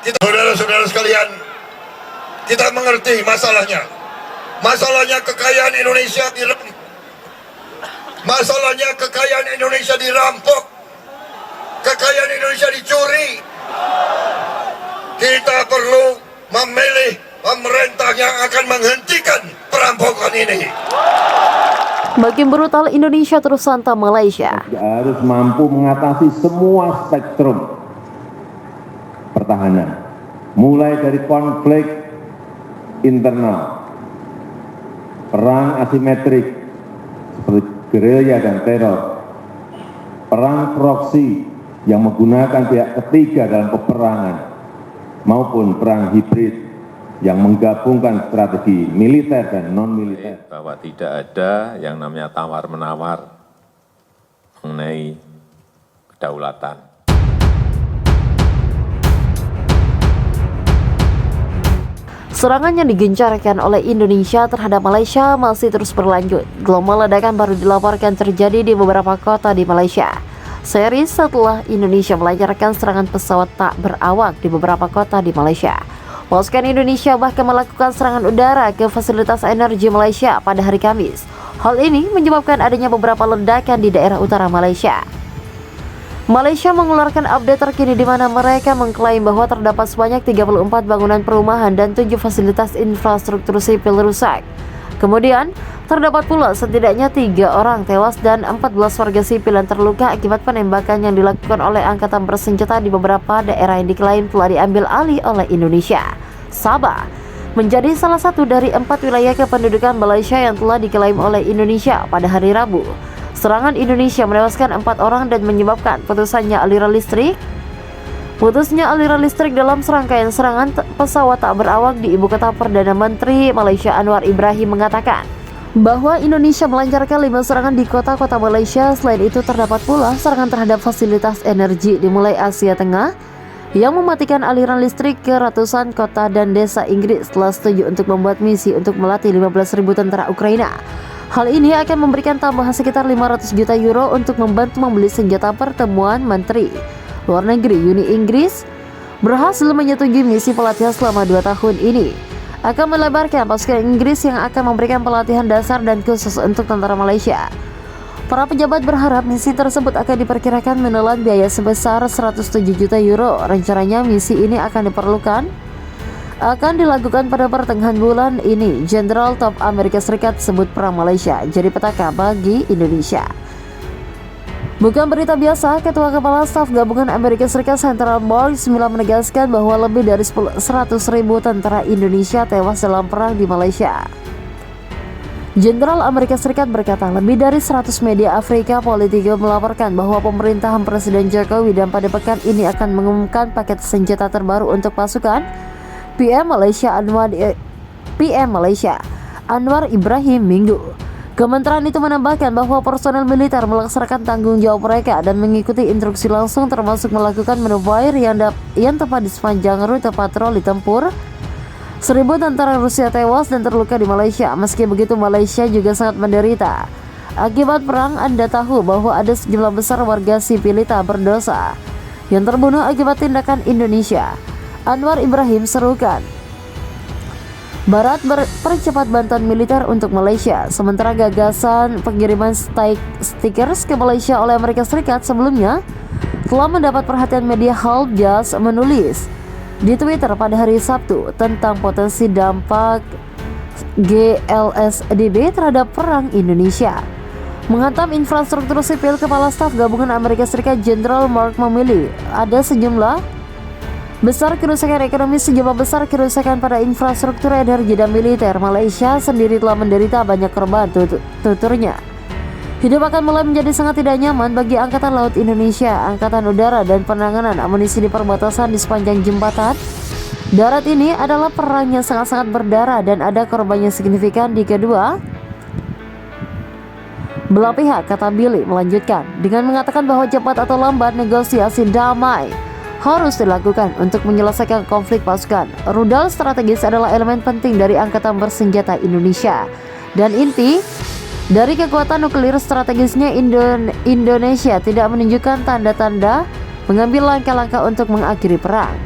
Saudara-saudara sekalian, kita mengerti masalahnya. Masalahnya kekayaan Indonesia dirampok. Kekayaan Indonesia dicuri. Kita perlu memilih pemerintah yang akan menghentikan perampokan ini. Makin brutal Indonesia terus hantam Malaysia. Harus mampu mengatasi semua spektrum pertahanan, mulai dari konflik internal, perang asimetrik seperti gerilya dan teror, perang proksi yang menggunakan pihak ketiga dalam peperangan, maupun perang hibrid yang menggabungkan strategi militer dan non-militer. Bahwa tidak ada yang namanya tawar-menawar mengenai kedaulatan. Serangan yang digencarkan oleh Indonesia terhadap Malaysia masih terus berlanjut. Gelombang ledakan baru dilaporkan terjadi di beberapa kota di Malaysia. Sehari setelah Indonesia melancarkan serangan pesawat tak berawak di beberapa kota di Malaysia. Pasukan Indonesia bahkan melakukan serangan udara ke fasilitas energi Malaysia pada hari Kamis. Hal ini menyebabkan adanya beberapa ledakan di daerah utara Malaysia. Malaysia mengeluarkan update terkini di mana mereka mengklaim bahwa terdapat sebanyak 34 bangunan perumahan dan 7 fasilitas infrastruktur sipil rusak. Kemudian, terdapat pula setidaknya 3 orang tewas dan 14 warga sipil yang terluka akibat penembakan yang dilakukan oleh angkatan bersenjata di beberapa daerah yang diklaim telah diambil alih oleh Indonesia. Sabah menjadi salah satu dari 4 wilayah kependudukan Malaysia yang telah diklaim oleh Indonesia pada hari Rabu. Serangan Indonesia menewaskan 4 orang dan menyebabkan putusnya aliran listrik dalam serangkaian serangan pesawat tak berawak di ibu kota. Perdana Menteri Malaysia Anwar Ibrahim mengatakan bahwa Indonesia melancarkan 5 serangan di kota-kota Malaysia. Selain itu terdapat pula serangan terhadap fasilitas energi dimulai Asia Tengah yang mematikan aliran listrik ke ratusan kota dan desa. Inggris telah setuju untuk membuat misi untuk melatih 15.000 tentara Ukraina. Hal ini akan memberikan tambahan sekitar 500 juta euro untuk membantu membeli senjata. Pertemuan Menteri Luar Negeri Uni Inggris berhasil menyetujui misi pelatihan selama 2 tahun ini akan melebarkan pasukan Inggris yang akan memberikan pelatihan dasar dan khusus untuk tentara Malaysia. Para pejabat berharap misi tersebut akan diperkirakan menelan biaya sebesar 107 juta euro. Rencananya misi ini akan dilakukan pada pertengahan bulan ini. Jenderal top Amerika Serikat sebut perang Malaysia jadi petaka bagi Indonesia. Bukan berita biasa, Ketua Kepala Staf Gabungan Amerika Serikat Central Mark Milley menegaskan bahwa lebih dari 100.000 tentara Indonesia tewas dalam perang di Malaysia. Jenderal Amerika Serikat berkata, lebih dari 100 media Afrika Politico melaporkan bahwa pemerintahan Presiden Jokowi dan pada pekan ini akan mengumumkan paket senjata terbaru untuk pasukan. PM Malaysia Anwar Ibrahim Minggu. Kementerian itu menambahkan bahwa personel militer melaksanakan tanggung jawab mereka dan mengikuti instruksi langsung, termasuk melakukan manuver yang tepat di sepanjang rute patroli tempur. 1.000 tentara Rusia tewas dan terluka di Malaysia. Meski begitu, Malaysia juga sangat menderita akibat perang. Anda tahu bahwa ada sejumlah besar warga sipilita berdosa yang terbunuh akibat tindakan Indonesia, Anwar Ibrahim serukan. Barat percepat bantuan militer untuk Malaysia. Sementara gagasan pengiriman stickers ke Malaysia oleh Amerika Serikat sebelumnya telah mendapat perhatian media. Halbjas menulis di Twitter pada hari Sabtu tentang potensi dampak GLSDB terhadap perang Indonesia. Menghantam infrastruktur sipil, Kepala Staf Gabungan Amerika Serikat Jenderal Mark Milley, ada sejumlah besar kerusakan ekonomi, sejumlah besar kerusakan pada infrastruktur energi dan militer. Malaysia sendiri telah menderita banyak korban, tuturnya. Hidup akan mulai menjadi sangat tidak nyaman bagi Angkatan Laut Indonesia, Angkatan Udara, dan penanganan amunisi di perbatasan di sepanjang jembatan darat ini adalah perang yang sangat-sangat berdarah dan ada korban yang signifikan di kedua belah pihak, kata Billy melanjutkan dengan mengatakan bahwa cepat atau lambat negosiasi damai harus dilakukan untuk menyelesaikan konflik pasukan. Rudal strategis adalah elemen penting dari Angkatan Bersenjata Indonesia dan inti dari kekuatan nuklir strategisnya. Indonesia tidak menunjukkan tanda-tanda mengambil langkah-langkah untuk mengakhiri perang.